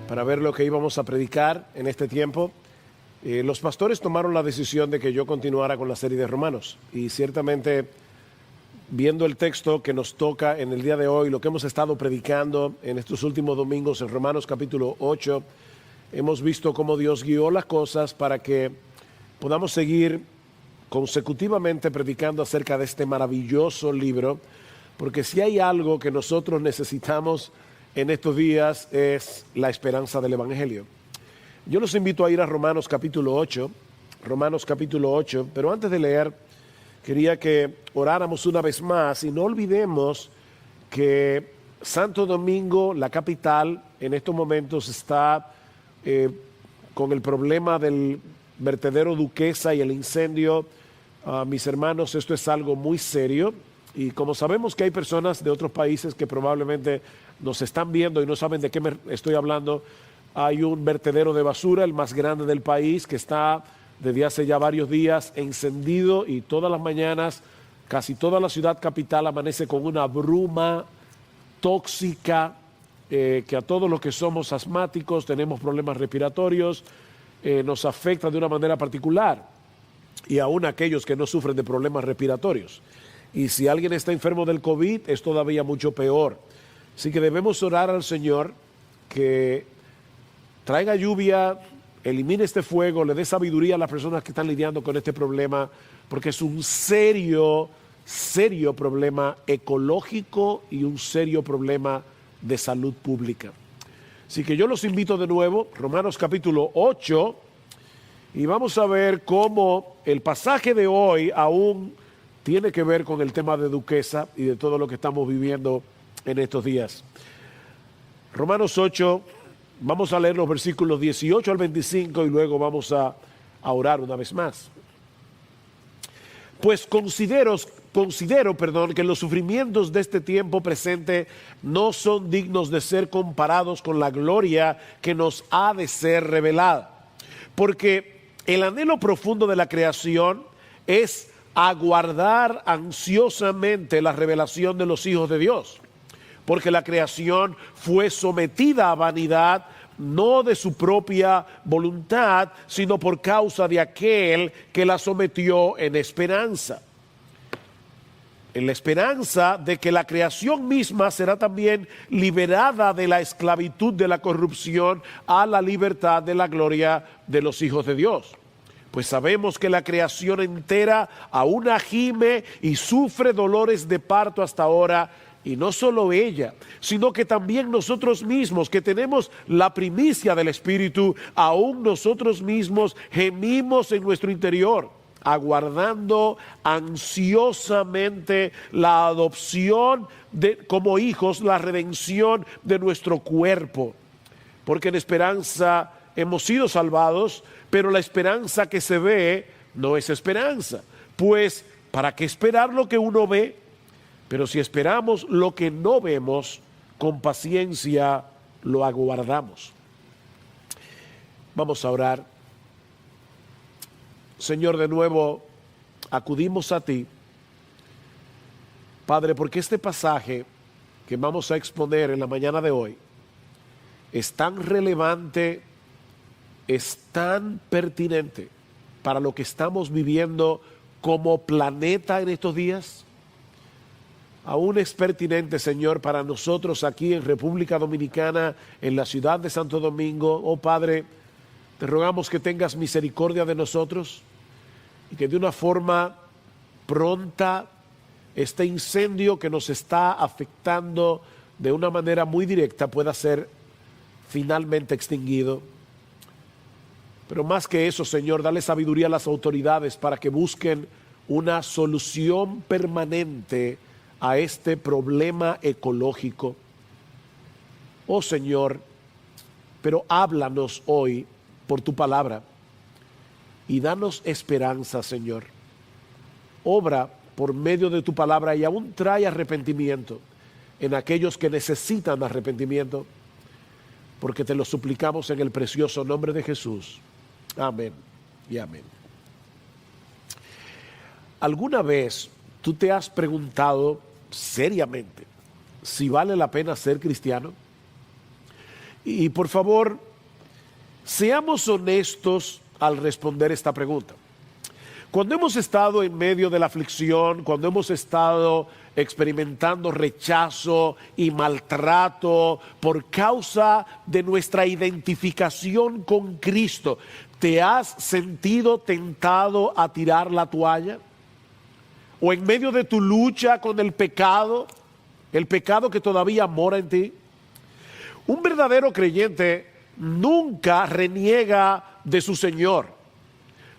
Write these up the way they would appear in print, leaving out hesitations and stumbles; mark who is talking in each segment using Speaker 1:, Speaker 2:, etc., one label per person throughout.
Speaker 1: para ver lo que íbamos a predicar en este tiempo. Los pastores tomaron la decisión de que yo continuara con la serie de Romanos, y ciertamente viendo el texto que nos toca en el día de hoy, lo que hemos estado predicando en estos últimos domingos en Romanos capítulo 8, hemos visto cómo Dios guió las cosas para que podamos seguir consecutivamente predicando acerca de este maravilloso libro, porque si hay algo que nosotros necesitamos en estos días es la esperanza del Evangelio. Yo los invito a ir a Romanos capítulo 8, pero antes de leer, quería que oráramos una vez más y no olvidemos que Santo Domingo, la capital, en estos momentos está con el problema del vertedero Duquesa y el incendio. Mis hermanos, esto es algo muy serio, y como sabemos que hay personas de otros países que probablemente nos están viendo y no saben de qué me estoy hablando, hay un vertedero de basura, el más grande del país, que está desde hace ya varios días encendido, y todas las mañanas casi toda la ciudad capital amanece con una bruma tóxica que a todos los que somos asmáticos, tenemos problemas respiratorios, nos afecta de una manera particular, y aún aquellos que no sufren de problemas respiratorios. Y si alguien está enfermo del COVID, es todavía mucho peor. Así que debemos orar al Señor que traiga lluvia, elimine este fuego, le dé sabiduría a las personas que están lidiando con este problema, porque es un serio problema ecológico y un serio problema de salud pública. Así que yo los invito de nuevo, Romanos capítulo 8, y vamos a ver cómo el pasaje de hoy aún tiene que ver con el tema de Duquesa y de todo lo que estamos viviendo en estos días. Romanos 8, vamos a leer los versículos 18 al 25 y luego vamos a orar una vez más. Pues considero que los sufrimientos de este tiempo presente no son dignos de ser comparados con la gloria que nos ha de ser revelada. Porque el anhelo profundo de la creación es aguardar ansiosamente la revelación de los hijos de Dios. Porque la creación fue sometida a vanidad, no de su propia voluntad, sino por causa de aquel que la sometió en esperanza. En la esperanza de que la creación misma será también liberada de la esclavitud de la corrupción a la libertad de la gloria de los hijos de Dios. Pues sabemos que la creación entera aún gime y sufre dolores de parto hasta ahora. Y no solo ella, sino que también nosotros mismos, que tenemos la primicia del Espíritu, aún nosotros mismos gemimos en nuestro interior, aguardando ansiosamente la adopción como hijos, la redención de nuestro cuerpo. Porque en esperanza hemos sido salvados, pero la esperanza que se ve no es esperanza. Pues, ¿para qué esperar lo que uno ve? Pero si esperamos lo que no vemos, con paciencia lo aguardamos. Vamos a orar. Señor, de nuevo acudimos a ti, Padre, porque este pasaje que vamos a exponer en la mañana de hoy es tan relevante, es tan pertinente para lo que estamos viviendo como planeta en estos días. Aún es pertinente, Señor, para nosotros aquí en República Dominicana, en la ciudad de Santo Domingo. Oh Padre, te rogamos que tengas misericordia de nosotros y que de una forma pronta este incendio que nos está afectando de una manera muy directa pueda ser finalmente extinguido. Pero más que eso, Señor, dale sabiduría a las autoridades para que busquen una solución permanente a este problema ecológico. Oh Señor, pero háblanos hoy por tu palabra y danos esperanza, Señor. Obra por medio de tu palabra y aún trae arrepentimiento en aquellos que necesitan arrepentimiento, porque te lo suplicamos en el precioso nombre de Jesús. Amén y amén. ¿Alguna vez tú te has preguntado seriamente si vale la pena ser cristiano? Y por favor, seamos honestos al responder esta pregunta. Cuando hemos estado en medio de la aflicción, cuando hemos estado experimentando rechazo y maltrato por causa de nuestra identificación con Cristo, ¿te has sentido tentado a tirar la toalla? ¿O en medio de tu lucha con el pecado que todavía mora en ti? Un verdadero creyente nunca reniega de su Señor.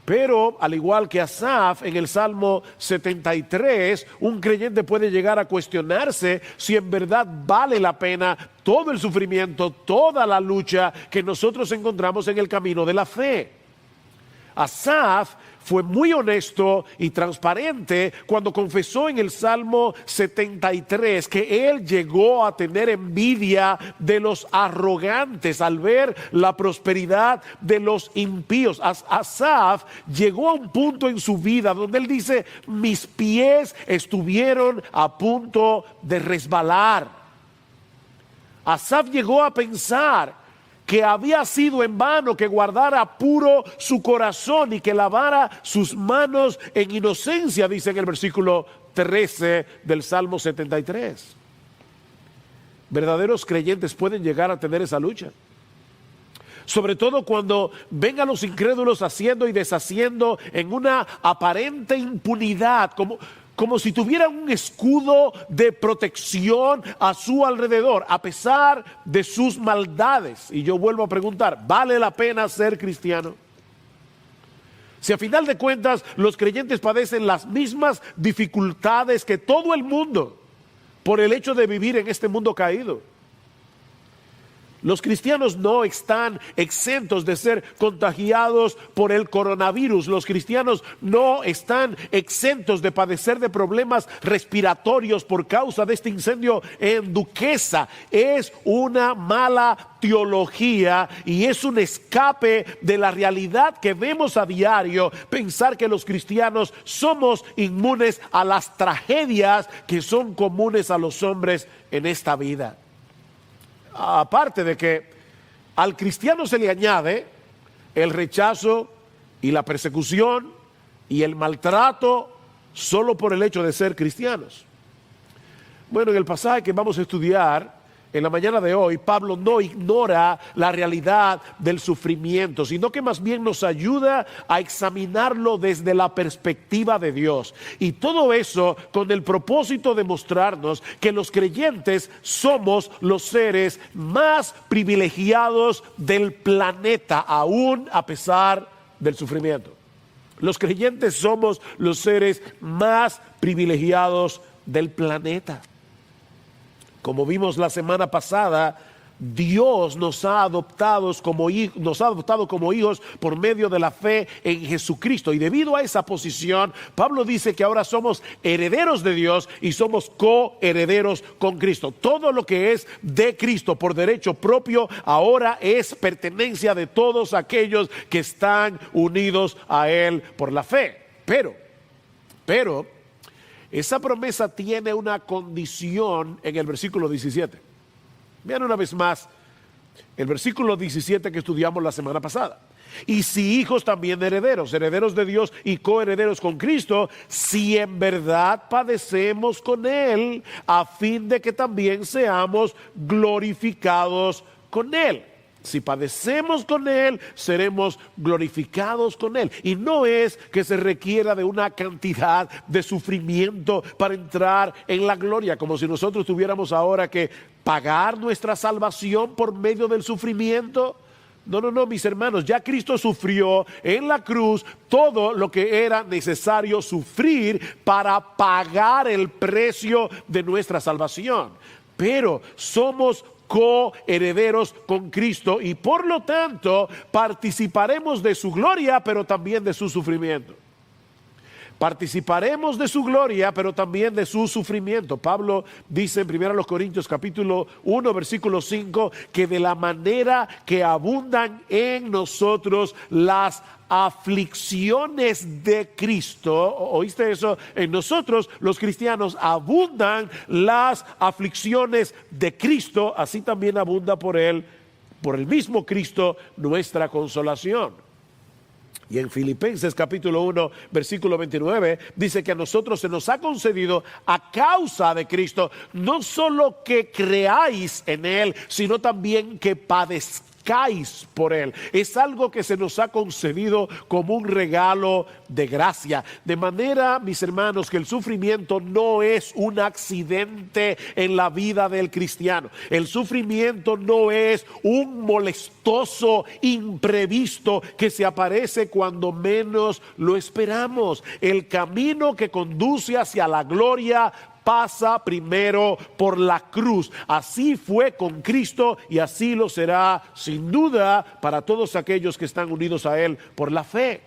Speaker 1: Pero, al igual que Asaf en el Salmo 73, un creyente puede llegar a cuestionarse si en verdad vale la pena todo el sufrimiento, toda la lucha que nosotros encontramos en el camino de la fe. Asaf fue muy honesto y transparente cuando confesó en el Salmo 73 que él llegó a tener envidia de los arrogantes al ver la prosperidad de los impíos. Asaf llegó a un punto en su vida donde él dice: mis pies estuvieron a punto de resbalar. Asaf llegó a pensar que había sido en vano que guardara puro su corazón y que lavara sus manos en inocencia, dice en el versículo 13 del Salmo 73. Verdaderos creyentes pueden llegar a tener esa lucha. Sobre todo cuando ven a los incrédulos haciendo y deshaciendo en una aparente impunidad, como si tuvieran un escudo de protección a su alrededor, a pesar de sus maldades. Y yo vuelvo a preguntar, ¿vale la pena ser cristiano? Si a final de cuentas los creyentes padecen las mismas dificultades que todo el mundo por el hecho de vivir en este mundo caído. Los cristianos no están exentos de ser contagiados por el coronavirus. Los cristianos no están exentos de padecer de problemas respiratorios por causa de este incendio en Duquesa. Es una mala teología y es un escape de la realidad que vemos a diario, pensar que los cristianos somos inmunes a las tragedias que son comunes a los hombres en esta vida. Aparte de que al cristiano se le añade el rechazo y la persecución y el maltrato solo por el hecho de ser cristianos. Bueno, en el pasaje que vamos a estudiar en la mañana de hoy, Pablo no ignora la realidad del sufrimiento, sino que más bien nos ayuda a examinarlo desde la perspectiva de Dios. Y todo eso con el propósito de mostrarnos que los creyentes somos los seres más privilegiados del planeta, aún a pesar del sufrimiento. Los creyentes somos los seres más privilegiados del planeta. Como vimos la semana pasada, Dios nos ha adoptado como hijos por medio de la fe en Jesucristo. Y debido a esa posición, Pablo dice que ahora somos herederos de Dios y somos coherederos con Cristo. Todo lo que es de Cristo por derecho propio ahora es pertenencia de todos aquellos que están unidos a Él por la fe. Pero esa promesa tiene una condición en el versículo 17. Vean una vez más el versículo 17 que estudiamos la semana pasada. Y si hijos, también herederos, herederos de Dios y coherederos con Cristo, si en verdad padecemos con Él, a fin de que también seamos glorificados con Él. Si padecemos con Él, seremos glorificados con Él. Y no es que se requiera de una cantidad de sufrimiento para entrar en la gloria, como si nosotros tuviéramos ahora que pagar nuestra salvación por medio del sufrimiento. No, mis hermanos, ya Cristo sufrió en la cruz todo lo que era necesario sufrir para pagar el precio de nuestra salvación. Pero somos coherederos con Cristo y por lo tanto participaremos de su gloria, pero también de su sufrimiento. Participaremos de su gloria, pero también de su sufrimiento. Pablo dice en 1 Corintios capítulo 1 versículo 5 que de la manera que abundan en nosotros las aflicciones de Cristo, ¿oíste eso? En nosotros los cristianos abundan las aflicciones de Cristo, así también abunda por Él por el mismo Cristo nuestra consolación. Y en Filipenses capítulo 1, versículo 29, dice que a nosotros se nos ha concedido a causa de Cristo, no solo que creáis en Él, sino también que padezcáis por Él. Es algo que se nos ha concedido como un regalo de gracia. De manera, mis hermanos, que el sufrimiento no es un accidente en la vida del cristiano. El sufrimiento no es un molestoso imprevisto que se aparece cuando menos lo esperamos. El camino que conduce hacia la gloria pasa primero por la cruz. Así fue con Cristo y así lo será sin duda para todos aquellos que están unidos a Él por la fe.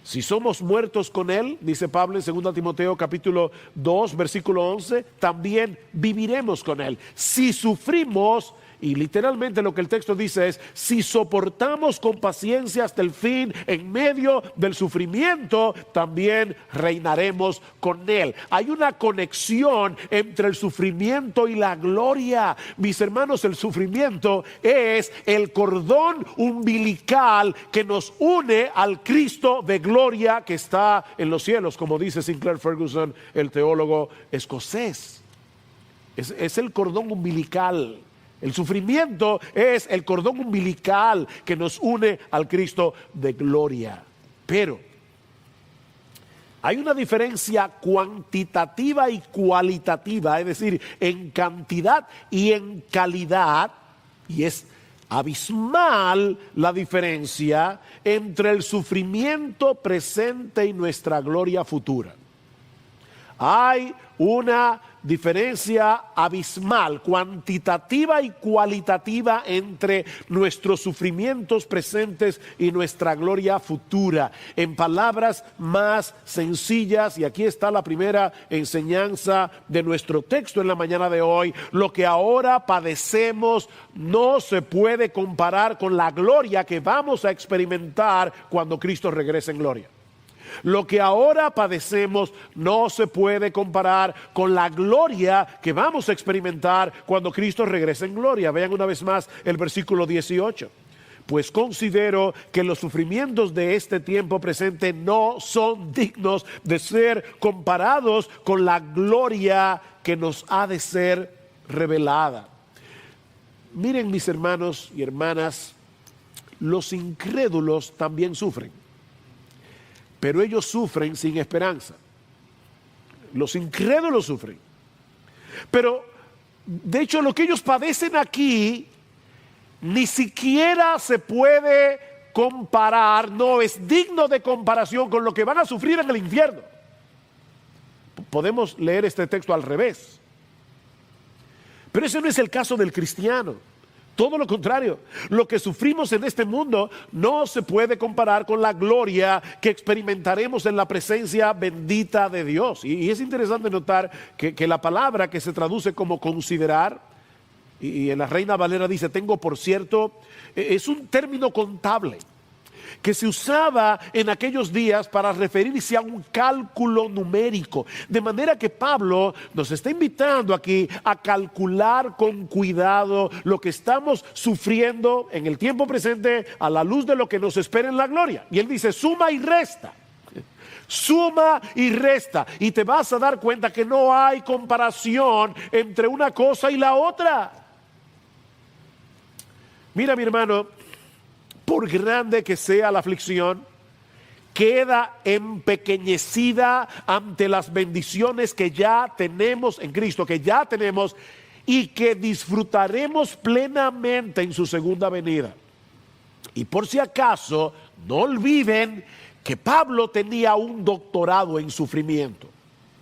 Speaker 1: Si somos muertos con Él, dice Pablo en 2 Timoteo capítulo 2 versículo 11, también viviremos con Él. Si sufrimos, y literalmente lo que el texto dice es, si soportamos con paciencia hasta el fin, en medio del sufrimiento, también reinaremos con Él. Hay una conexión entre el sufrimiento y la gloria. Mis hermanos, el sufrimiento es el cordón umbilical que nos une al Cristo de gloria que está en los cielos, como dice Sinclair Ferguson, el teólogo escocés. Es el cordón umbilical. El sufrimiento es el cordón umbilical que nos une al Cristo de gloria. Pero hay una diferencia cuantitativa y cualitativa, es decir, en cantidad y en calidad, y es abismal la diferencia entre el sufrimiento presente y nuestra gloria futura. Hay una diferencia abismal, cuantitativa y cualitativa entre nuestros sufrimientos presentes y nuestra gloria futura. En palabras más sencillas, y aquí está la primera enseñanza de nuestro texto en la mañana de hoy, lo que ahora padecemos no se puede comparar con la gloria que vamos a experimentar cuando Cristo regrese en gloria. Lo que ahora padecemos no se puede comparar con la gloria que vamos a experimentar cuando Cristo regrese en gloria. Vean una vez más el versículo 18. Pues considero que los sufrimientos de este tiempo presente no son dignos de ser comparados con la gloria que nos ha de ser revelada. Miren, mis hermanos y hermanas, los incrédulos también sufren. Pero ellos sufren sin esperanza. Los incrédulos sufren. Pero, de hecho, lo que ellos padecen aquí ni siquiera se puede comparar, no es digno de comparación con lo que van a sufrir en el infierno. Podemos leer este texto al revés. Pero ese no es el caso del cristiano. Todo lo contrario, lo que sufrimos en este mundo no se puede comparar con la gloria que experimentaremos en la presencia bendita de Dios. Y es interesante notar que la palabra que se traduce como considerar, y en la Reina Valera dice, tengo por cierto, es un término contable que se usaba en aquellos días para referirse a un cálculo numérico. De manera que Pablo nos está invitando aquí a calcular con cuidado lo que estamos sufriendo en el tiempo presente a la luz de lo que nos espera en la gloria. Y él dice, suma y resta. Suma y resta. Y te vas a dar cuenta que no hay comparación entre una cosa y la otra. Mira, mi hermano, por grande que sea la aflicción, queda empequeñecida ante las bendiciones que ya tenemos en Cristo, que ya tenemos y que disfrutaremos plenamente en su segunda venida. Y por si acaso, no olviden que Pablo tenía un doctorado en sufrimiento.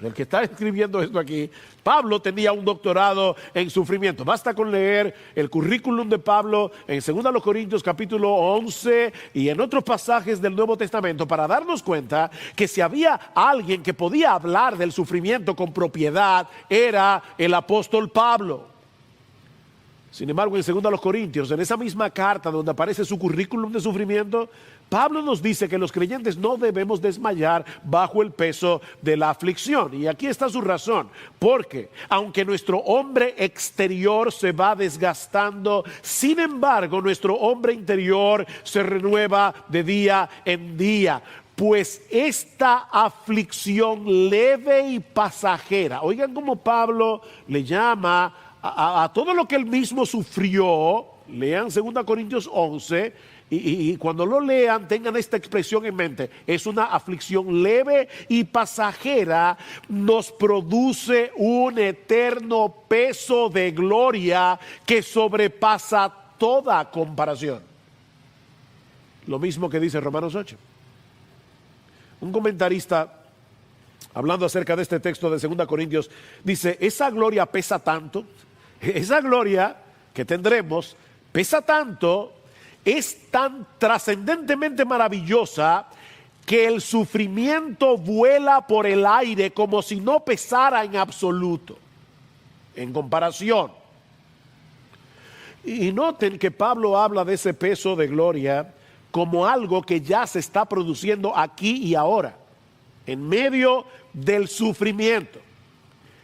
Speaker 1: El que está escribiendo esto aquí, Pablo tenía un doctorado en sufrimiento. Basta con leer el currículum de Pablo en 2 Corintios capítulo 11 y en otros pasajes del Nuevo Testamento para darnos cuenta que si había alguien que podía hablar del sufrimiento con propiedad, era el apóstol Pablo. Sin embargo, en 2 Corintios, en esa misma carta donde aparece su currículum de sufrimiento, Pablo nos dice que los creyentes no debemos desmayar bajo el peso de la aflicción. Y aquí está su razón. Porque aunque nuestro hombre exterior se va desgastando, sin embargo, nuestro hombre interior se renueva de día en día. Pues esta aflicción leve y pasajera, oigan cómo Pablo le llama a todo lo que él mismo sufrió. Lean 2 Corintios 11 y cuando lo lean tengan esta expresión en mente. Es una aflicción leve y pasajera, nos produce un eterno peso de gloria que sobrepasa toda comparación. Lo mismo que dice Romanos 8. Un comentarista, hablando acerca de este texto de 2 Corintios, dice, esa gloria pesa tanto, esa gloria que tendremos pesa tanto, es tan trascendentemente maravillosa que el sufrimiento vuela por el aire como si no pesara en absoluto, en comparación. Y noten que Pablo habla de ese peso de gloria como algo que ya se está produciendo aquí y ahora, en medio del sufrimiento.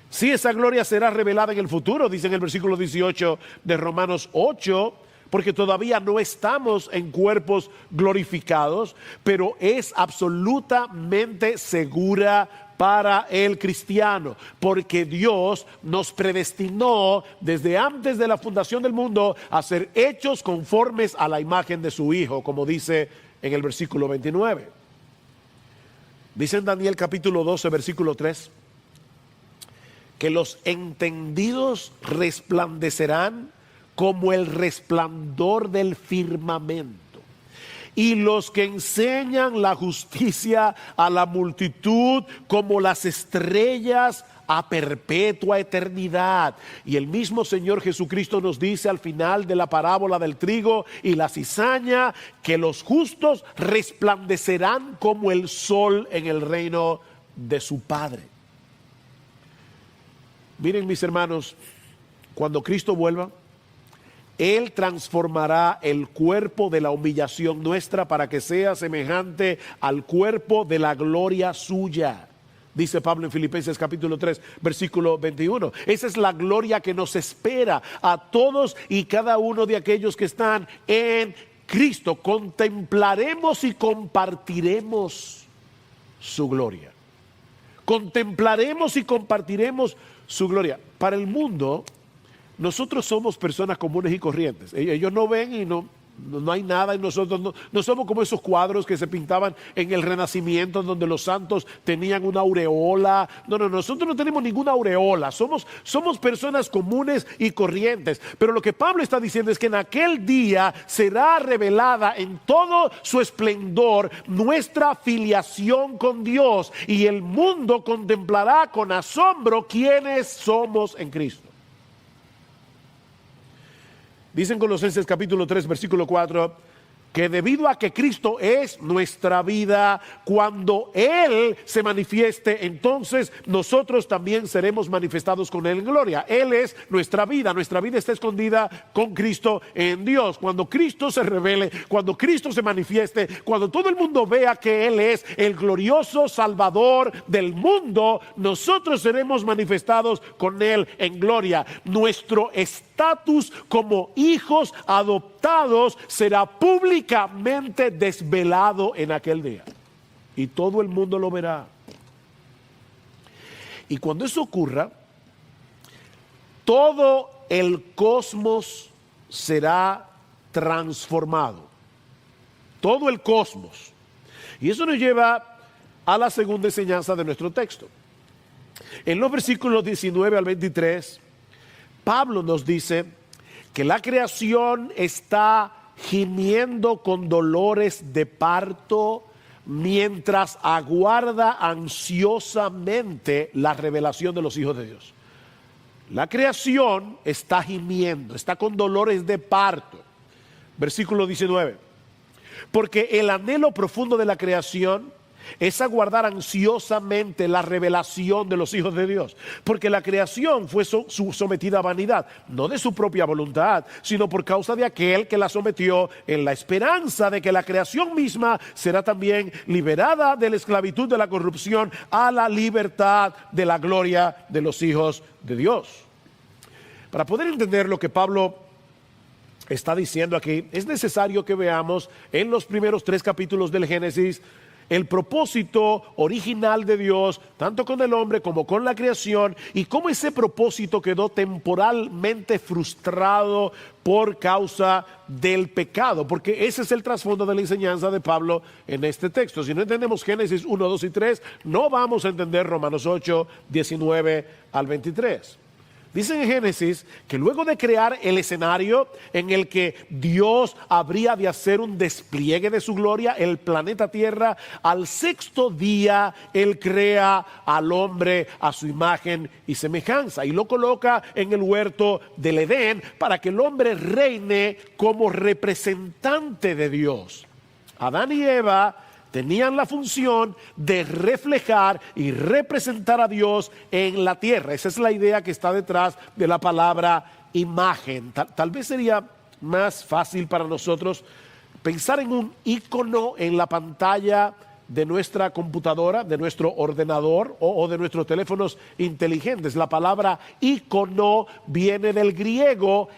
Speaker 1: Sí, esa gloria será revelada en el futuro, dice en el versículo 18 de Romanos 8, porque todavía no estamos en cuerpos glorificados, pero es absolutamente segura para el cristiano, porque Dios nos predestinó desde antes de la fundación del mundo a ser hechos conformes a la imagen de su Hijo, como dice en el versículo 29. Dice en Daniel capítulo 12, versículo 3, que los entendidos resplandecerán como el resplandor del firmamento, y los que enseñan la justicia a la multitud como las estrellas a perpetua eternidad. Y el mismo Señor Jesucristo nos dice al final de la parábola del trigo y la cizaña, que los justos resplandecerán como el sol en el reino de su Padre. Miren, mis hermanos, cuando Cristo vuelva, Él transformará el cuerpo de la humillación nuestra para que sea semejante al cuerpo de la gloria suya. Dice Pablo en Filipenses capítulo 3, versículo 21. Esa es la gloria que nos espera a todos y cada uno de aquellos que están en Cristo. Contemplaremos y compartiremos su gloria. Contemplaremos y compartiremos su gloria. Para el mundo, nosotros somos personas comunes y corrientes. Ellos no ven y no hay nada en nosotros. No somos como esos cuadros que se pintaban en el Renacimiento, donde los santos tenían una aureola. No, nosotros no tenemos ninguna aureola. Somos personas comunes y corrientes. Pero lo que Pablo está diciendo es que en aquel día será revelada en todo su esplendor nuestra filiación con Dios, y el mundo contemplará con asombro quiénes somos en Cristo. Dicen Colosenses capítulo 3, versículo 4, que debido a que Cristo es nuestra vida, cuando Él se manifieste, entonces nosotros también seremos manifestados con Él en gloria. Él es nuestra vida está escondida con Cristo en Dios. Cuando Cristo se revele, cuando Cristo se manifieste, cuando todo el mundo vea que Él es el glorioso Salvador del mundo, nosotros seremos manifestados con Él en gloria. Nuestro estatus como hijos adoptados será públicamente desvelado en aquel día, y todo el mundo lo verá. Y cuando eso ocurra, todo el cosmos será transformado. Todo el cosmos. Y eso nos lleva a la segunda enseñanza de nuestro texto. En los versículos 19 al 23, Pablo nos dice que la creación está gimiendo con dolores de parto mientras aguarda ansiosamente la revelación de los hijos de Dios. La creación está gimiendo, está con dolores de parto. Versículo 19. Porque el anhelo profundo de la creación es aguardar ansiosamente la revelación de los hijos de Dios, porque la creación fue sometida a vanidad, no de su propia voluntad, sino por causa de aquel que la sometió, en la esperanza de que la creación misma será también liberada de la esclavitud de la corrupción a la libertad de la gloria de los hijos de Dios. Para poder entender lo que Pablo está diciendo aquí, es necesario que veamos en los primeros 3 capítulos del Génesis el propósito original de Dios, tanto con el hombre como con la creación, y cómo ese propósito quedó temporalmente frustrado por causa del pecado, porque ese es el trasfondo de la enseñanza de Pablo en este texto. Si no entendemos Génesis 1, 2 y 3, no vamos a entender Romanos 8, 19 al 23. Dice en Génesis que luego de crear el escenario en el que Dios habría de hacer un despliegue de su gloria, el planeta Tierra, al 6º día Él crea al hombre a su imagen y semejanza y lo coloca en el huerto del Edén para que el hombre reine como representante de Dios. Adán y Eva tenían la función de reflejar y representar a Dios en la tierra. Esa es la idea que está detrás de la palabra imagen. Tal vez sería más fácil para nosotros pensar en un icono en la pantalla de nuestra computadora, de nuestro ordenador o de nuestros teléfonos inteligentes. La palabra icono viene del griego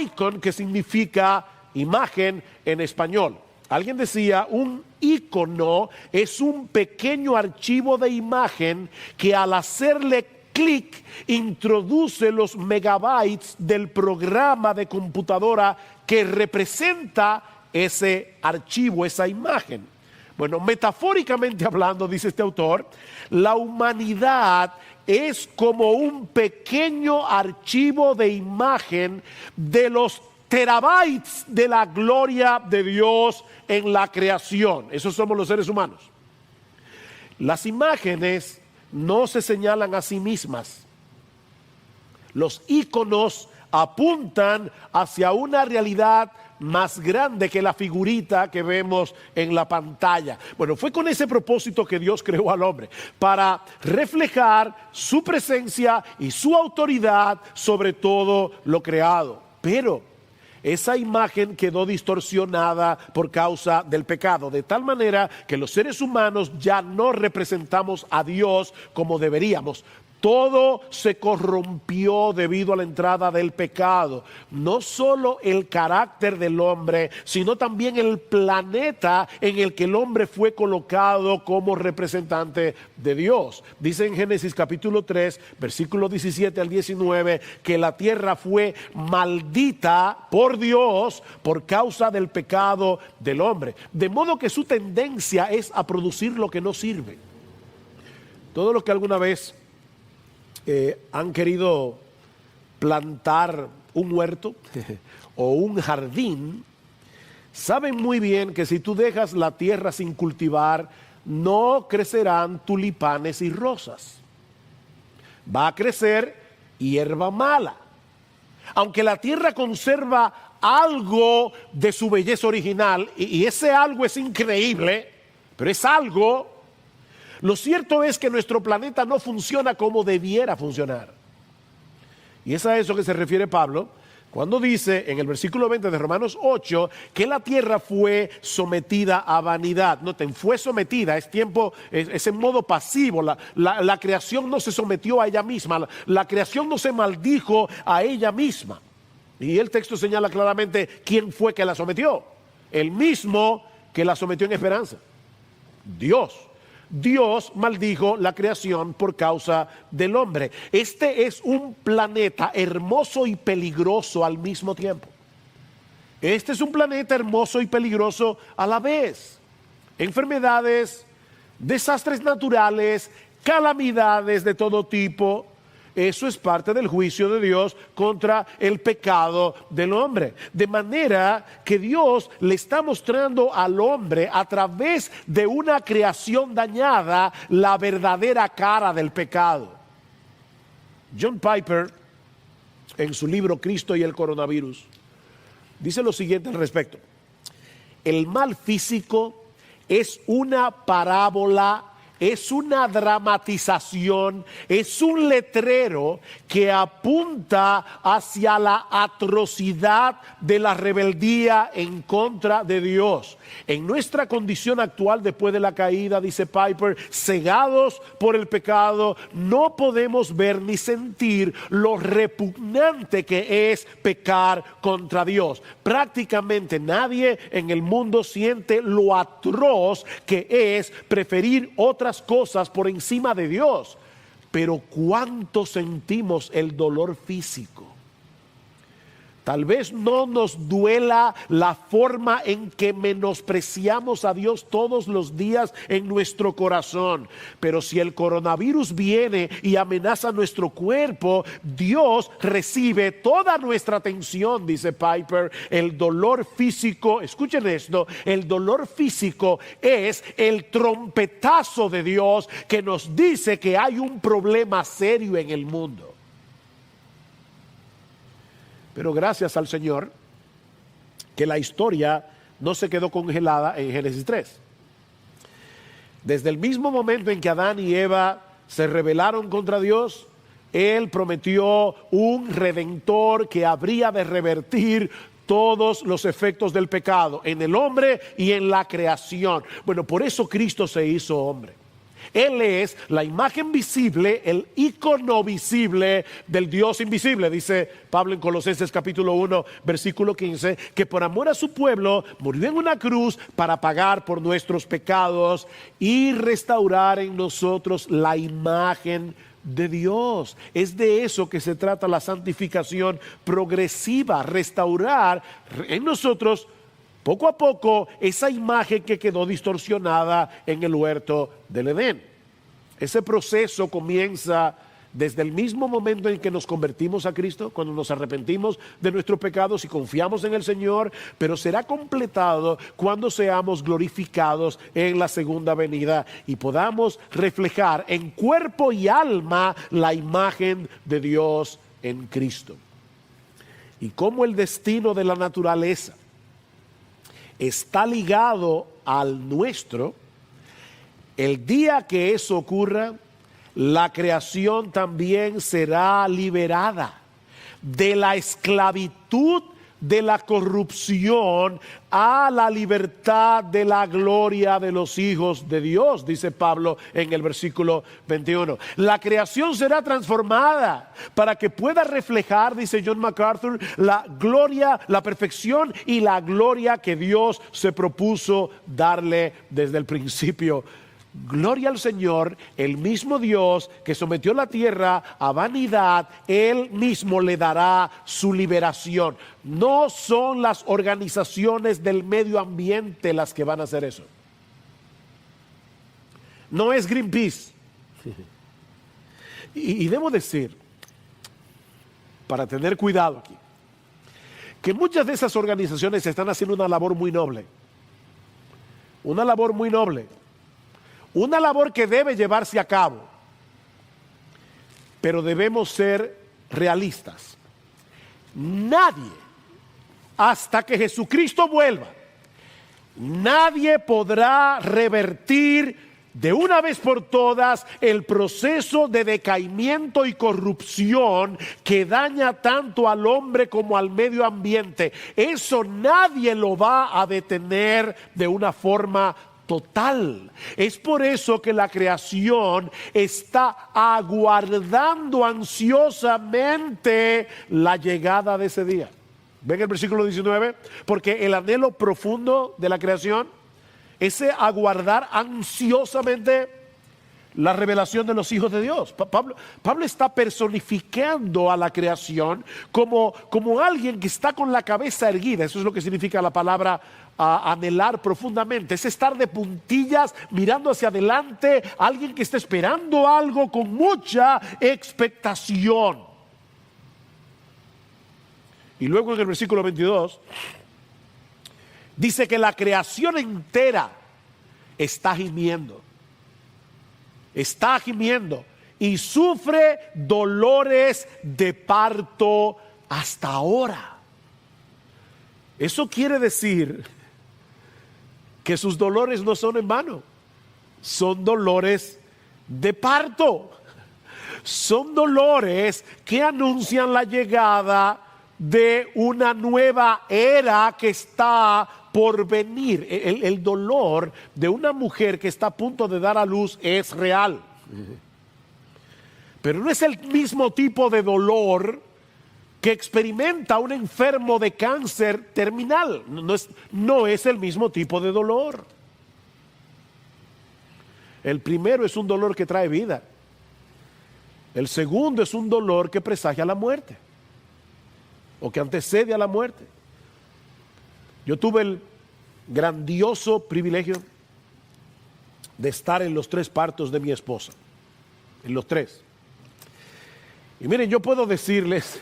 Speaker 1: icon, que significa imagen en español. Alguien decía, un icono es un pequeño archivo de imagen que al hacerle clic introduce los megabytes del programa de computadora que representa ese archivo, esa imagen. Bueno, metafóricamente hablando, dice este autor, la humanidad es como un pequeño archivo de imagen de los terabytes de la gloria de Dios en la creación. Esos somos los seres humanos. Las imágenes no se señalan a sí mismas. Los íconos apuntan hacia una realidad más grande que la figurita que vemos en la pantalla. Bueno, fue con ese propósito que Dios creó al hombre, para reflejar su presencia y su autoridad sobre todo lo creado. Pero esa imagen quedó distorsionada por causa del pecado, de tal manera que los seres humanos ya no representamos a Dios como deberíamos. Todo se corrompió debido a la entrada del pecado. No solo el carácter del hombre, sino también el planeta en el que el hombre fue colocado como representante de Dios. Dice en Génesis capítulo 3, versículo 17 al 19, que la tierra fue maldita por Dios por causa del pecado del hombre. De modo que su tendencia es a producir lo que no sirve. Todos los que alguna vez han querido plantar un huerto o un jardín, saben muy bien que si tú dejas la tierra sin cultivar, no crecerán tulipanes y rosas. Va a crecer hierba mala. Aunque la tierra conserva algo de su belleza original, y ese algo es increíble, pero es algo. Lo cierto es que nuestro planeta no funciona como debiera funcionar. Y es a eso que se refiere Pablo cuando dice en el versículo 20 de Romanos 8 que la tierra fue sometida a vanidad. Noten, fue sometida, es en modo pasivo. La creación no se sometió a ella misma, la creación no se maldijo a ella misma. Y el texto señala claramente quién fue que la sometió. El mismo que la sometió en esperanza. Dios maldijo la creación por causa del hombre. Este es un planeta hermoso y peligroso al mismo tiempo. Este es un planeta hermoso y peligroso a la vez. Enfermedades, desastres naturales, calamidades de todo tipo. Eso es parte del juicio de Dios contra el pecado del hombre. De manera que Dios le está mostrando al hombre a través de una creación dañada la verdadera cara del pecado. John Piper, en su libro Cristo y el coronavirus, dice lo siguiente al respecto: el mal físico, es una parábola, es una dramatización, es un letrero que apunta hacia la atrocidad de la rebeldía en contra de Dios. En nuestra condición actual después de la caída, dice Piper, cegados por el pecado, no podemos ver ni sentir lo repugnante que es pecar contra Dios. Prácticamente nadie en el mundo siente lo atroz que es preferir otras cosas por encima de Dios. Pero ¿cuánto sentimos el dolor físico? Tal vez no nos duela la forma en que menospreciamos a Dios todos los días en nuestro corazón. Pero si el coronavirus viene y amenaza nuestro cuerpo, Dios recibe toda nuestra atención, dice Piper. El dolor físico, escuchen esto, el dolor físico es el trompetazo de Dios que nos dice que hay un problema serio en el mundo. Pero gracias al Señor que la historia no se quedó congelada en Génesis 3. Desde el mismo momento en que Adán y Eva se rebelaron contra Dios, Él prometió un redentor que habría de revertir todos los efectos del pecado en el hombre y en la creación. Bueno, por eso Cristo se hizo hombre. Él es la imagen visible, el ícono visible del Dios invisible. Dice Pablo en Colosenses capítulo 1, versículo 15, que por amor a su pueblo murió en una cruz para pagar por nuestros pecados y restaurar en nosotros la imagen de Dios. Es de eso que se trata la santificación progresiva, restaurar en nosotros poco a poco esa imagen que quedó distorsionada en el huerto del Edén. Ese proceso comienza desde el mismo momento en que nos convertimos a Cristo, cuando nos arrepentimos de nuestros pecados y confiamos en el Señor, pero será completado cuando seamos glorificados en la segunda venida y podamos reflejar en cuerpo y alma la imagen de Dios en Cristo. Y como el destino de la naturaleza está ligado al nuestro, el día que eso ocurra, la creación también será liberada de la esclavitud de la corrupción a la libertad de la gloria de los hijos de Dios, dice Pablo en el versículo 21. La creación será transformada para que pueda reflejar, dice John MacArthur, la gloria, la perfección y la gloria que Dios se propuso darle desde el principio. Gloria al Señor, el mismo Dios que sometió la tierra a vanidad, Él mismo le dará su liberación. No son las organizaciones del medio ambiente las que van a hacer eso. No es Greenpeace. Y debo decir, para tener cuidado aquí, que muchas de esas organizaciones están haciendo una labor muy noble. Una labor muy noble. Una labor que debe llevarse a cabo, pero debemos ser realistas. Nadie, hasta que Jesucristo vuelva, nadie podrá revertir de una vez por todas el proceso de decaimiento y corrupción que daña tanto al hombre como al medio ambiente. Eso nadie lo va a detener de una forma total. Es por eso que la creación está aguardando ansiosamente la llegada de ese día. ¿Ven el versículo 19? Porque el anhelo profundo de la creación, ese aguardar ansiosamente la revelación de los hijos de Dios. Pablo está personificando a la creación como alguien que está con la cabeza erguida. Eso es lo que significa la palabra anhelar profundamente. Es estar de puntillas mirando hacia adelante, alguien que está esperando algo con mucha expectación. Y luego en el versículo 22 dice que la creación entera está gimiendo. Está gimiendo y sufre dolores de parto hasta ahora. Eso quiere decir que sus dolores no son en vano, son dolores de parto. Son dolores que anuncian la llegada de una nueva era que está por venir. El dolor de una mujer que está a punto de dar a luz es real. Pero no es el mismo tipo de dolor que experimenta un enfermo de cáncer terminal. No es el mismo tipo de dolor. El primero es un dolor que trae vida. El segundo es un dolor que presagia la muerte, o que antecede a la muerte. Yo tuve el grandioso privilegio de estar en los 3 partos de mi esposa, en los 3. Y miren, yo puedo decirles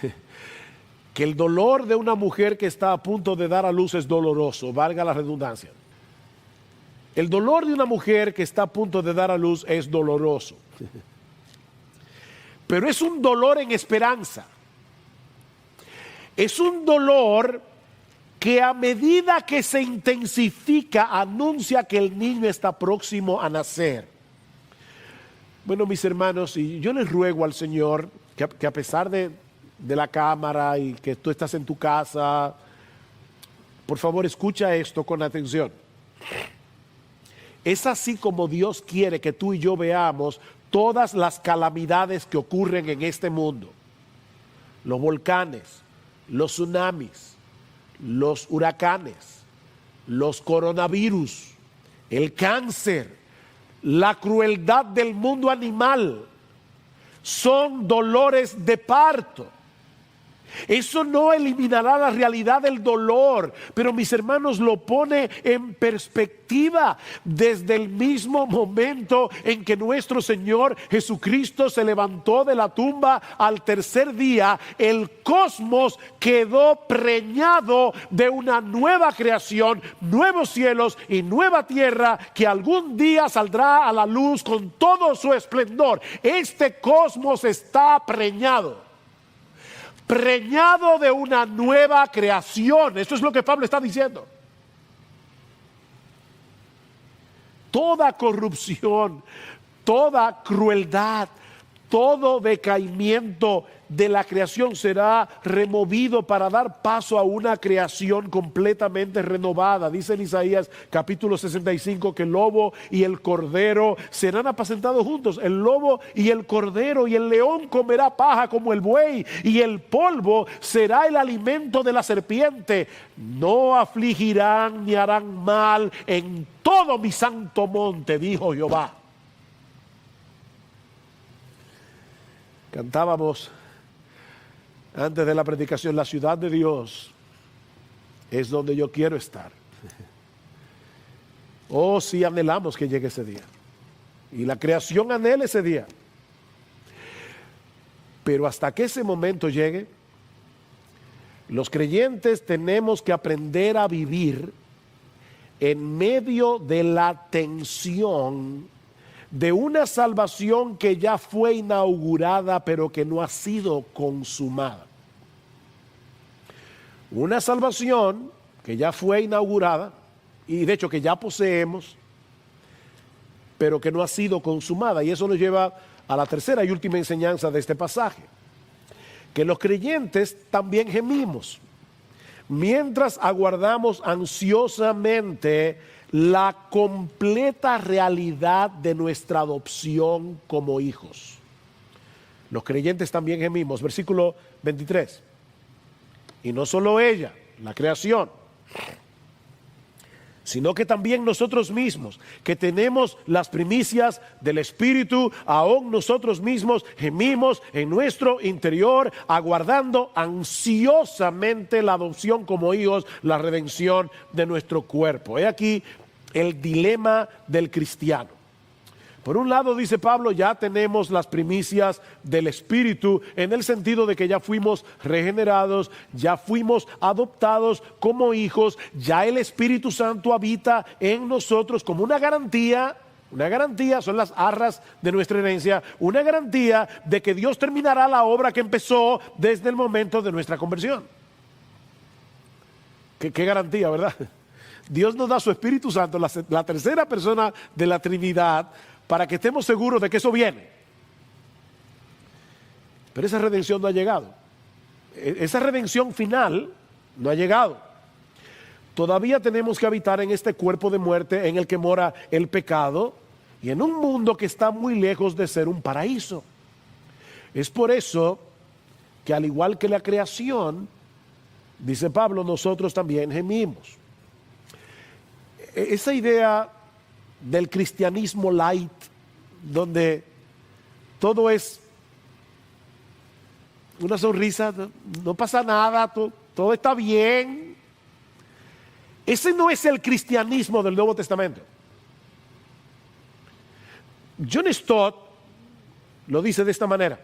Speaker 1: que el dolor de una mujer que está a punto de dar a luz es doloroso, valga la redundancia. El dolor de una mujer que está a punto de dar a luz es doloroso. Pero es un dolor en esperanza. Es un dolor que a medida que se intensifica anuncia que el niño está próximo a nacer. Bueno, mis hermanos, y yo les ruego al Señor que a pesar de la cámara y que tú estás en tu casa, por favor escucha esto con atención. Es así como Dios quiere que tú y yo veamos todas las calamidades que ocurren en este mundo. Los volcanes, los tsunamis, los huracanes, los coronavirus, el cáncer, la crueldad del mundo animal, son dolores de parto. Eso no eliminará la realidad del dolor, pero mis hermanos, lo pone en perspectiva desde el mismo momento en que nuestro Señor Jesucristo se levantó de la tumba al tercer día. El cosmos quedó preñado de una nueva creación, nuevos cielos y nueva tierra que algún día saldrá a la luz con todo su esplendor. Este cosmos está preñado de una nueva creación. Esto es lo que Pablo está diciendo. Toda corrupción, toda crueldad, todo decaimiento de la creación será removido para dar paso a una creación completamente renovada. Dice en Isaías capítulo 65 que el lobo y el cordero serán apacentados juntos. El lobo y el cordero, y el león comerá paja como el buey, y el polvo será el alimento de la serpiente. No afligirán ni harán mal en todo mi santo monte, dijo Jehová. Cantábamos antes de la predicación: la ciudad de Dios es donde yo quiero estar. Oh, sí, anhelamos que llegue ese día, y la creación anhela ese día. Pero hasta que ese momento llegue, los creyentes tenemos que aprender a vivir en medio de la tensión de una salvación que ya fue inaugurada pero que no ha sido consumada. Una salvación que ya fue inaugurada y de hecho que ya poseemos, pero que no ha sido consumada. Y eso nos lleva a la tercera y última enseñanza de este pasaje, que los creyentes también gemimos mientras aguardamos ansiosamente la completa realidad de nuestra adopción como hijos. Los creyentes también gemimos. Versículo 23. Y no solo ella, la creación, sino que también nosotros mismos, que tenemos las primicias del Espíritu, aún nosotros mismos gemimos en nuestro interior, aguardando ansiosamente la adopción como hijos, la redención de nuestro cuerpo. He aquí el dilema del cristiano. Por un lado, dice Pablo, ya tenemos las primicias del Espíritu, en el sentido de que ya fuimos regenerados, ya fuimos adoptados como hijos, ya el Espíritu Santo habita en nosotros como una garantía, son las arras de nuestra herencia, una garantía de que Dios terminará la obra que empezó desde el momento de nuestra conversión. ¿Qué garantía, verdad? Dios nos da su Espíritu Santo, la tercera persona de la Trinidad, para que estemos seguros de que eso viene. Pero esa redención no ha llegado. Esa redención final no ha llegado. Todavía tenemos que habitar en este cuerpo de muerte en el que mora el pecado y en un mundo que está muy lejos de ser un paraíso. Es por eso que, al igual que la creación, dice Pablo, nosotros también gemimos. Esa idea del cristianismo light, donde todo es una sonrisa, no pasa nada, todo está bien. Ese no es el cristianismo del Nuevo Testamento. John Stott lo dice de esta manera: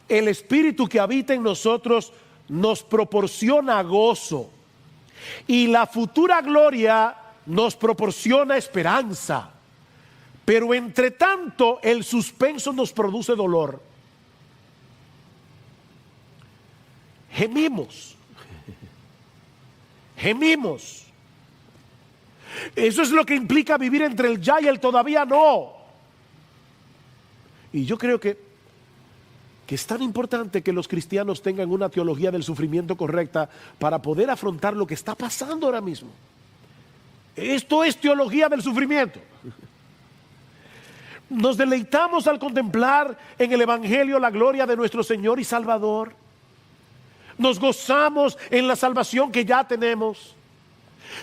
Speaker 1: el Espíritu que habita en nosotros nos proporciona gozo, y la futura gloria nos proporciona esperanza. Pero entre tanto, el suspenso nos produce dolor. Gemimos. Gemimos. Eso es lo que implica vivir entre el ya y el todavía no. Y yo creo que es tan importante que los cristianos tengan una teología del sufrimiento correcta para poder afrontar lo que está pasando ahora mismo. Esto es teología del sufrimiento. Nos deleitamos al contemplar en el Evangelio la gloria de nuestro Señor y Salvador. Nos gozamos en la salvación que ya tenemos.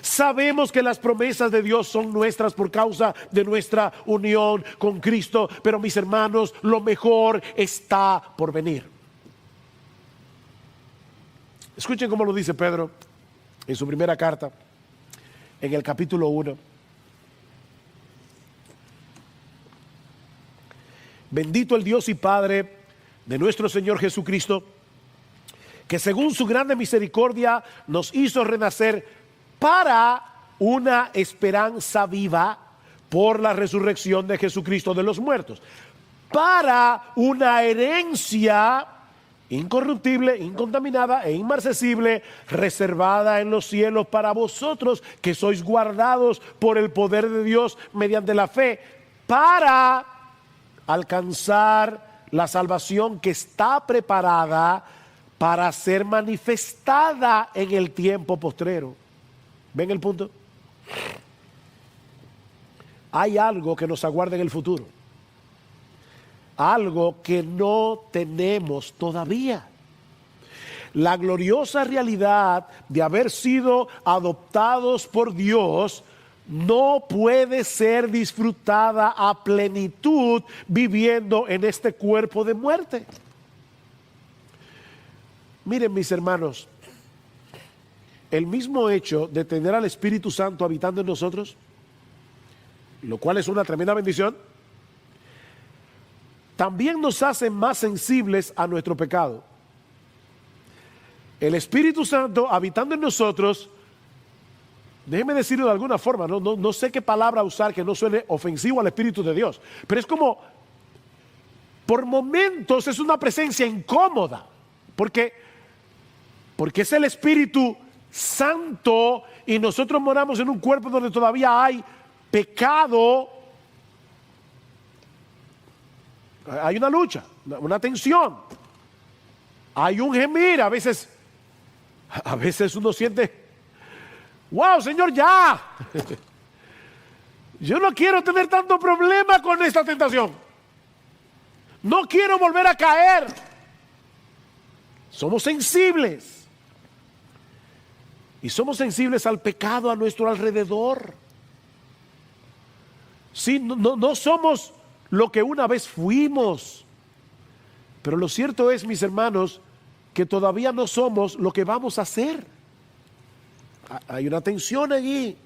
Speaker 1: Sabemos que las promesas de Dios son nuestras por causa de nuestra unión con Cristo. Pero, mis hermanos, lo mejor está por venir. Escuchen cómo lo dice Pedro en su primera carta, en el capítulo 1. Bendito el Dios y Padre de nuestro Señor Jesucristo, que según su grande misericordia nos hizo renacer para una esperanza viva por la resurrección de Jesucristo de los muertos, para una herencia incorruptible, incontaminada e inmarcesible, reservada en los cielos para vosotros, que sois guardados por el poder de Dios mediante la fe, para alcanzar la salvación que está preparada para ser manifestada en el tiempo postrero. ¿Ven el punto? Hay algo que nos aguarda en el futuro. Algo que no tenemos todavía. La gloriosa realidad de haber sido adoptados por Dios no puede ser disfrutada a plenitud viviendo en este cuerpo de muerte. Miren, mis hermanos, el mismo hecho de tener al Espíritu Santo habitando en nosotros, lo cual es una tremenda bendición, también nos hace más sensibles a nuestro pecado. El Espíritu Santo habitando en nosotros, déjeme decirlo de alguna forma, no sé qué palabra usar que no suene ofensivo al Espíritu de Dios, pero es como, por momentos es una presencia incómoda, porque es el Espíritu Santo y nosotros moramos en un cuerpo donde todavía hay pecado. Hay una lucha, una tensión, hay un gemir. A veces uno siente, wow, Señor, ya. Yo no quiero tener tanto problema con esta tentación. No quiero volver a caer. Somos sensibles. Y somos sensibles al pecado a nuestro alrededor. Sí, no somos lo que una vez fuimos. Pero lo cierto es, mis hermanos, que todavía no somos lo que vamos a ser. Hay una tensión allí.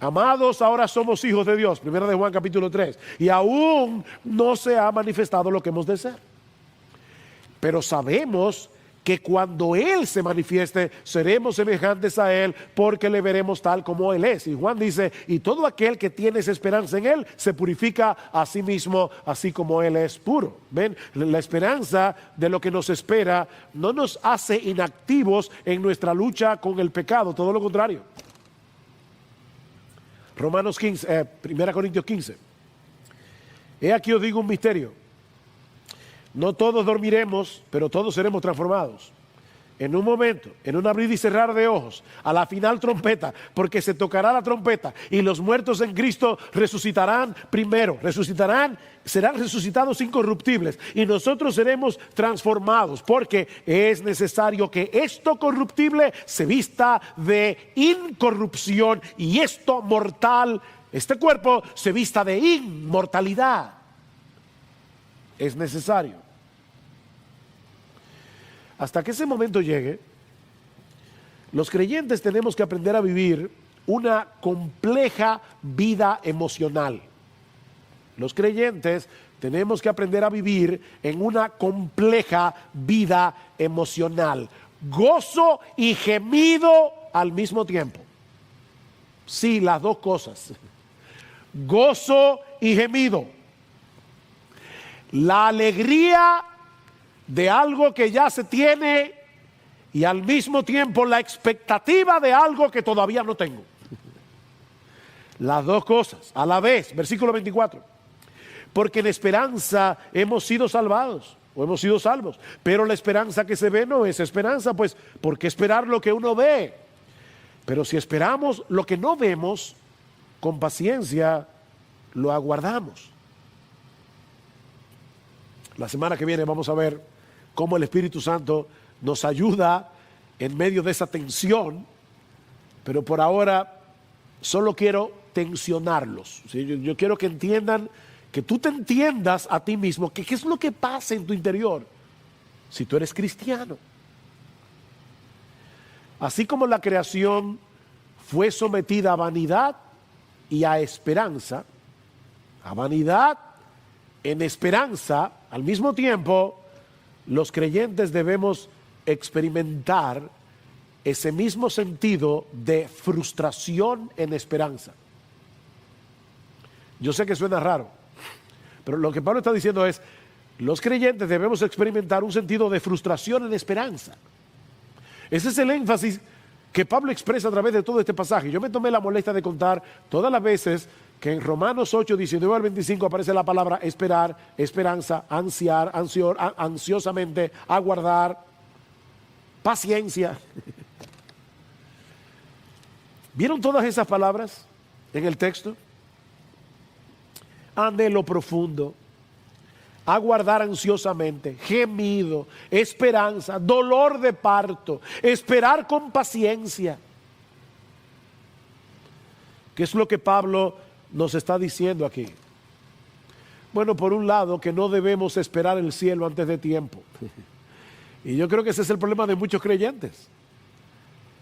Speaker 1: Amados, ahora somos hijos de Dios. Primera de Juan capítulo 3. Y aún no se ha manifestado lo que hemos de ser. Pero sabemos que cuando Él se manifieste, seremos semejantes a Él, porque le veremos tal como Él es. Y Juan dice, y todo aquel que tiene esa esperanza en Él, se purifica a sí mismo, así como Él es puro. ¿Ven? La esperanza de lo que nos espera no nos hace inactivos en nuestra lucha con el pecado, todo lo contrario. Romanos 15, 1 Corintios 15. He aquí os digo un misterio. No todos dormiremos, pero todos seremos transformados. En un momento, en un abrir y cerrar de ojos, a la final trompeta, porque se tocará la trompeta y los muertos en Cristo resucitarán primero, serán resucitados incorruptibles y nosotros seremos transformados, porque es necesario que esto corruptible se vista de incorrupción y esto mortal, este cuerpo, se vista de inmortalidad. Es necesario. Hasta que ese momento llegue, los creyentes tenemos que aprender a vivir una compleja vida emocional. Los creyentes tenemos que aprender a vivir en una compleja vida emocional. Gozo y gemido al mismo tiempo. Sí, las dos cosas. Gozo y gemido. La alegría de algo que ya se tiene y al mismo tiempo la expectativa de algo que todavía no tengo. Las dos cosas a la vez. Versículo 24. Porque en esperanza hemos sido salvados o hemos sido salvos, pero la esperanza que se ve no es esperanza, pues ¿por qué esperar lo que uno ve? Pero si esperamos lo que no vemos, con paciencia lo aguardamos. La semana que viene vamos a ver cómo el Espíritu Santo nos ayuda en medio de esa tensión, pero por ahora solo quiero tensionarlos. ¿Sí? Yo quiero que entiendan, que tú te entiendas a ti mismo, que qué es lo que pasa en tu interior si tú eres cristiano. Así como la creación fue sometida a vanidad y a esperanza, a vanidad en esperanza, al mismo tiempo, los creyentes debemos experimentar ese mismo sentido de frustración en esperanza. Yo sé que suena raro, pero lo que Pablo está diciendo es, los creyentes debemos experimentar un sentido de frustración en esperanza. Ese es el énfasis que Pablo expresa a través de todo este pasaje. Yo me tomé la molestia de contar todas las veces que en Romanos 8, 19 al 25 aparece la palabra esperar, esperanza, ansiar, ansiosamente, aguardar, paciencia. ¿Vieron todas esas palabras en el texto? Anhelo profundo, aguardar ansiosamente, gemido, esperanza, dolor de parto, esperar con paciencia. ¿Qué es lo que Pablo nos está diciendo aquí? Bueno, por un lado, que no debemos esperar el cielo antes de tiempo. Y yo creo que ese es el problema de muchos creyentes.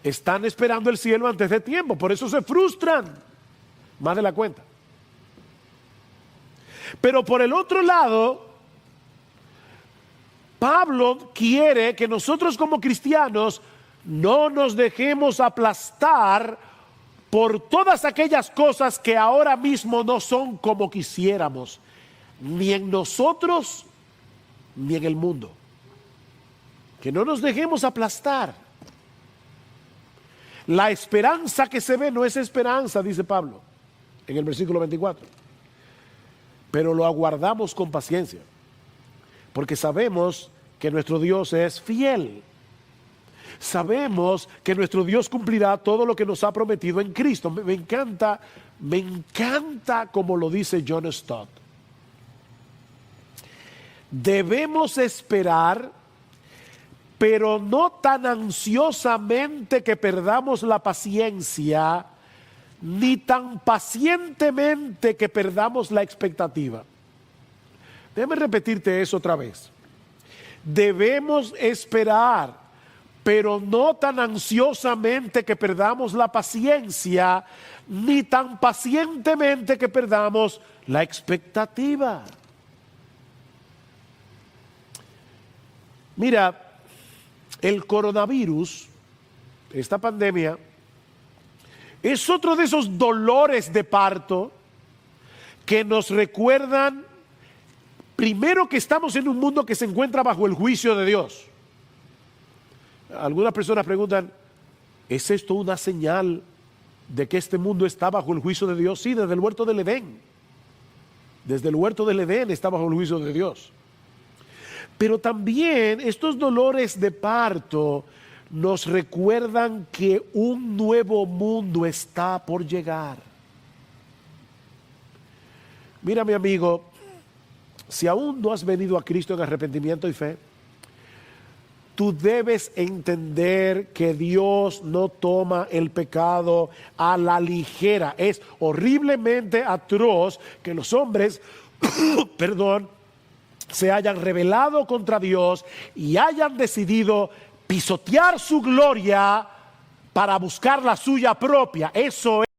Speaker 1: Están esperando el cielo antes de tiempo, por eso se frustran más de la cuenta. Pero por el otro lado, Pablo quiere que nosotros como cristianos no nos dejemos aplastar por todas aquellas cosas que ahora mismo no son como quisiéramos, ni en nosotros, ni en el mundo. Que no nos dejemos aplastar. La esperanza que se ve no es esperanza, dice Pablo, en el versículo 24. Pero lo aguardamos con paciencia, porque sabemos que nuestro Dios es fiel. Sabemos que nuestro Dios cumplirá todo lo que nos ha prometido en Cristo. Me encanta como lo dice John Stott. Debemos esperar, pero no tan ansiosamente que perdamos la paciencia, ni tan pacientemente que perdamos la expectativa. Déjame repetirte eso otra vez. Debemos esperar, pero no tan ansiosamente que perdamos la paciencia, ni tan pacientemente que perdamos la expectativa. Mira, el coronavirus, esta pandemia, es otro de esos dolores de parto que nos recuerdan, primero, que estamos en un mundo que se encuentra bajo el juicio de Dios. Algunas personas preguntan, ¿es esto una señal de que este mundo está bajo el juicio de Dios? Sí, desde el huerto del Edén. Desde el huerto del Edén está bajo el juicio de Dios. Pero también estos dolores de parto nos recuerdan que un nuevo mundo está por llegar. Mira, mi amigo, si aún no has venido a Cristo en arrepentimiento y fe, tú debes entender que Dios no toma el pecado a la ligera. Es horriblemente atroz que los hombres, perdón, se hayan rebelado contra Dios y hayan decidido pisotear su gloria para buscar la suya propia. Eso es.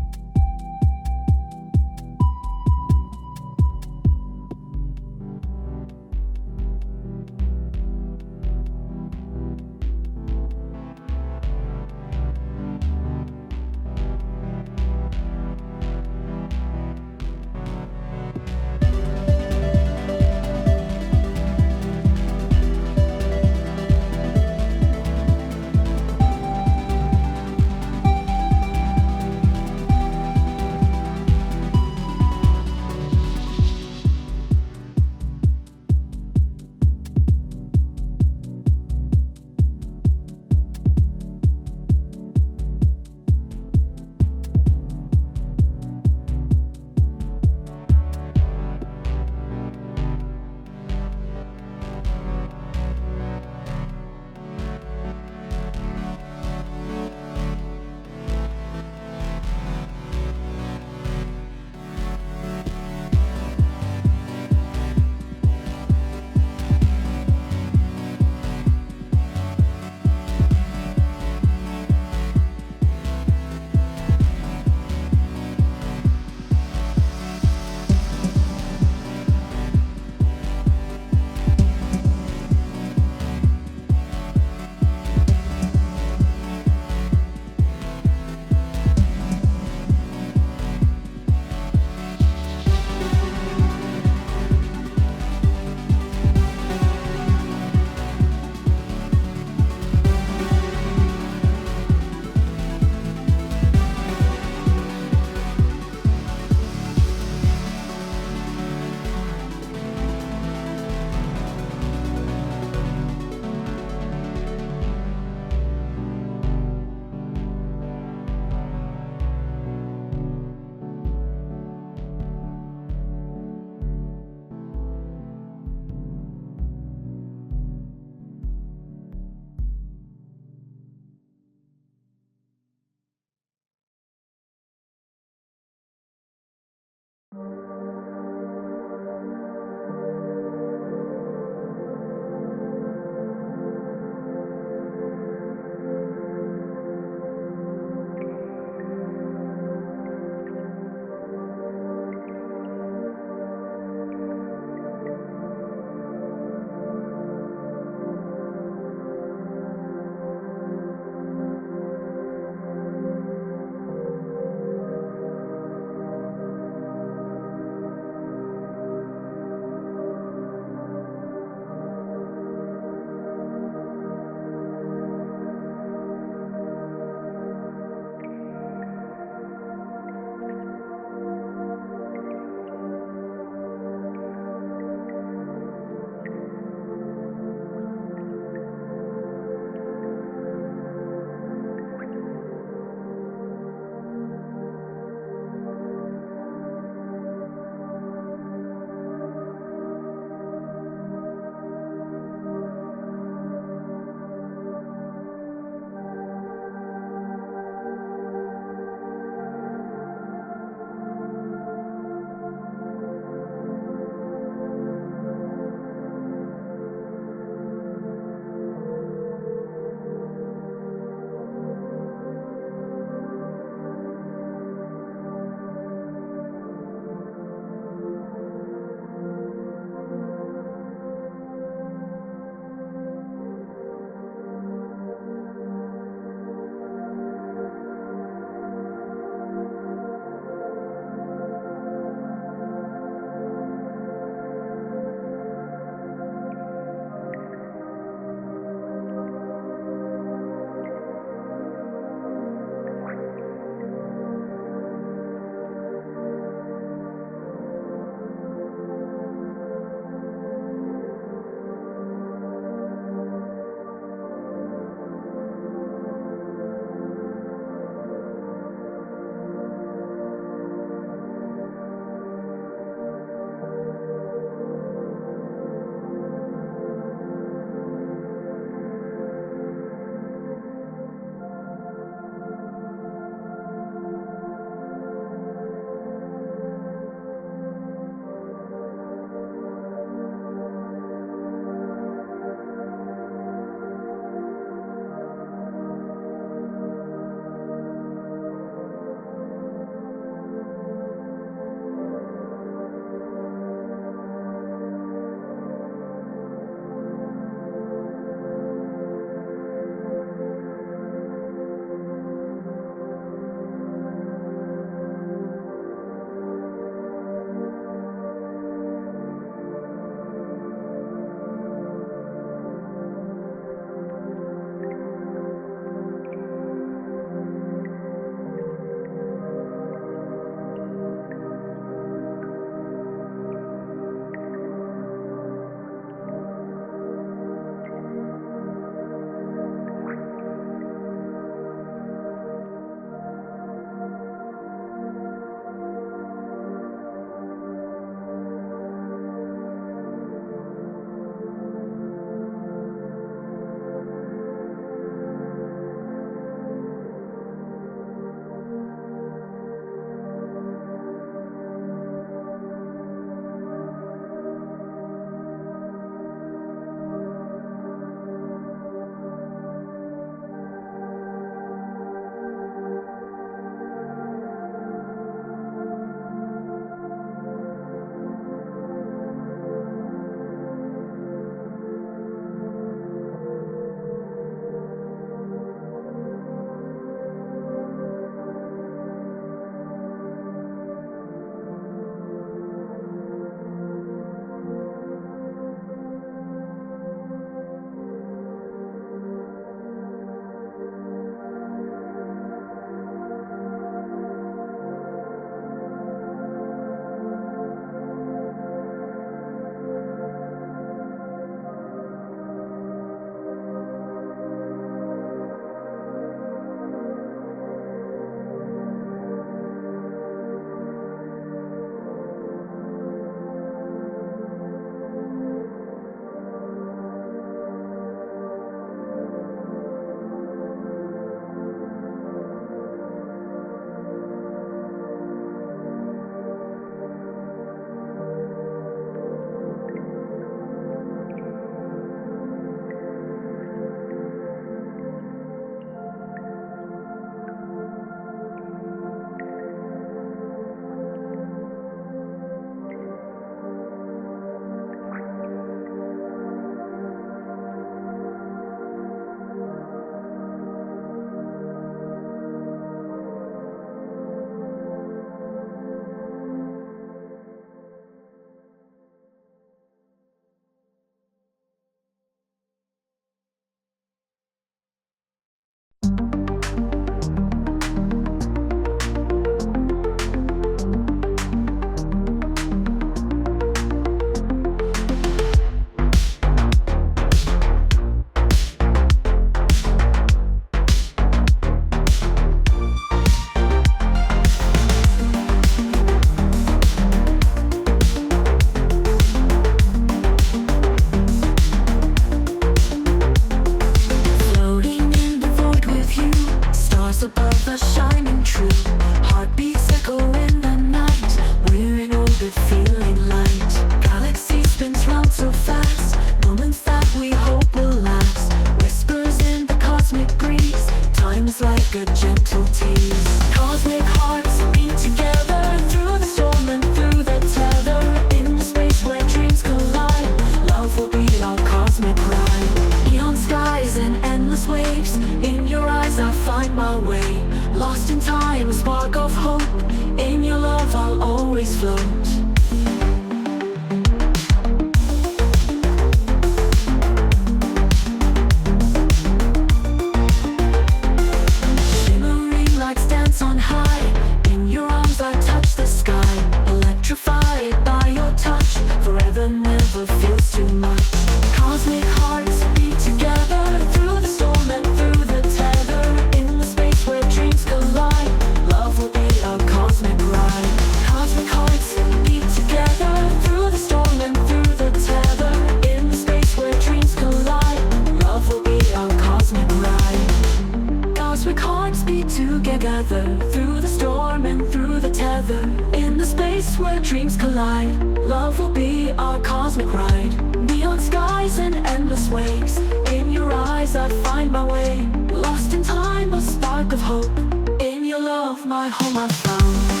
Speaker 2: collide. Love will be our cosmic ride. Neon skies and endless waves. In your eyes I find my way. Lost in time, a spark of hope. In your love, my home I found.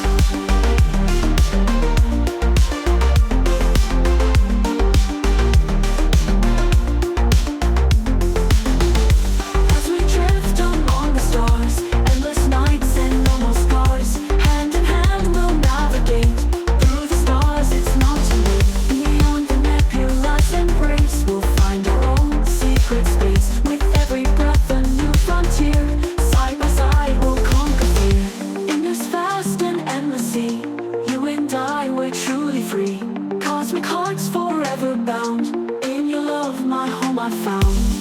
Speaker 2: You and I, we're truly free. Cosmic hearts forever bound. In your love, my home I found.